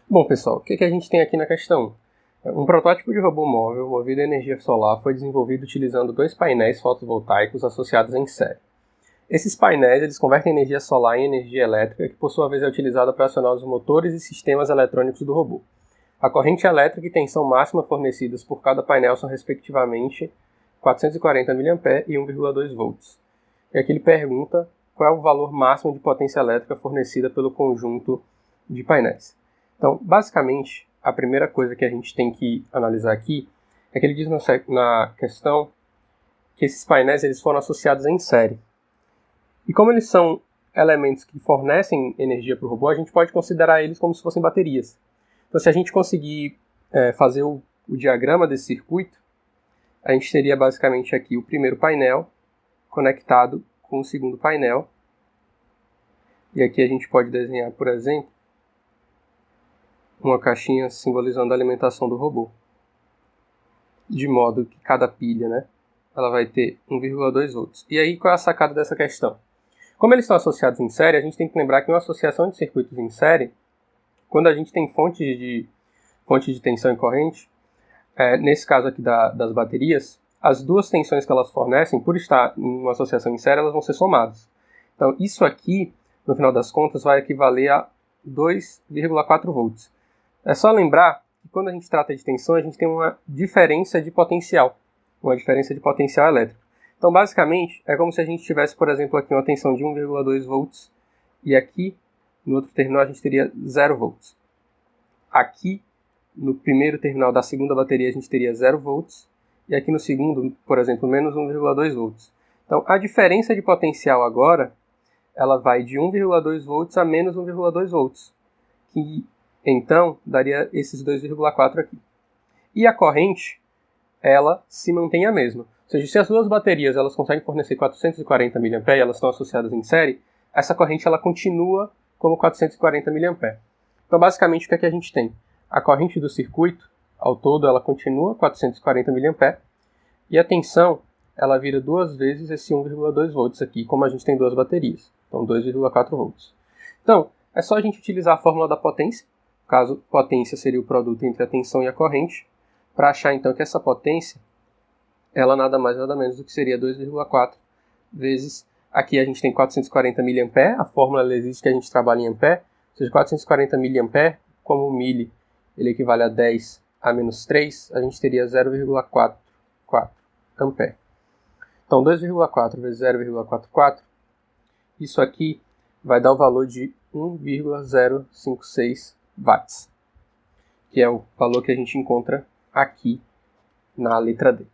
Bom, pessoal, o que a gente tem aqui na questão? Um protótipo de robô móvel movido a energia solar foi desenvolvido utilizando dois painéis fotovoltaicos associados em série. Esses painéis eles convertem energia solar em energia elétrica, que por sua vez é utilizada para acionar os motores e sistemas eletrônicos do robô. A corrente elétrica e tensão máxima fornecidas por cada painel são respectivamente 440 mA e 1,2 volts. E aqui ele pergunta qual é o valor máximo de potência elétrica fornecida pelo conjunto de painéis. Então, basicamente, a primeira coisa que a gente tem que analisar aqui é que ele diz na questão que esses painéis eles foram associados em série. E como eles são elementos que fornecem energia para o robô, a gente pode considerar eles como se fossem baterias. Então, se a gente conseguir fazer o diagrama desse circuito, a gente teria basicamente aqui o primeiro painel conectado com o segundo painel. E aqui a gente pode desenhar, por exemplo, uma caixinha simbolizando a alimentação do robô. De modo que cada pilha, ela vai ter 1,2 volts. E aí, qual é a sacada dessa questão? Como eles estão associados em série, a gente tem que lembrar que uma associação de circuitos em série, quando a gente tem fonte de tensão e corrente, nesse caso aqui das baterias, as duas tensões que elas fornecem, por estar em uma associação em série, elas vão ser somadas. Então, isso aqui, no final das contas, vai equivaler a 2,4 volts. É só lembrar que quando a gente trata de tensão, a gente tem uma diferença de potencial elétrico. Então, basicamente, é como se a gente tivesse, por exemplo, aqui uma tensão de 1,2 volts e aqui, no outro terminal, a gente teria 0 volts. Aqui, no primeiro terminal da segunda bateria, a gente teria 0 volts e aqui no segundo, por exemplo, menos 1,2 volts. Então, a diferença de potencial agora, ela vai de 1,2 volts a menos 1,2 volts, que então daria esses 2,4 aqui. E a corrente, ela se mantém a mesma. Ou seja, se as duas baterias elas conseguem fornecer 440 mA e elas estão associadas em série, essa corrente ela continua como 440 mA. Então, basicamente, o que é que a gente tem? A corrente do circuito, ao todo, ela continua 440 mA e a tensão, ela vira duas vezes esse 1,2 volts aqui, como a gente tem duas baterias. Então, 2,4 volts. Então, é só a gente utilizar a fórmula da potência, caso potência seria o produto entre a tensão e a corrente, para achar então que essa potência, ela nada mais nada menos do que seria 2,4 vezes, aqui a gente tem 440 mA, a fórmula ela existe que a gente trabalha em ampere, ou seja, 440 mA, como o milli ele equivale a 10 a menos 3, a gente teria 0,44 ampere. Então 2,4 vezes 0,44, isso aqui vai dar o valor de 1,056 watts, que é o valor que a gente encontra aqui na letra D.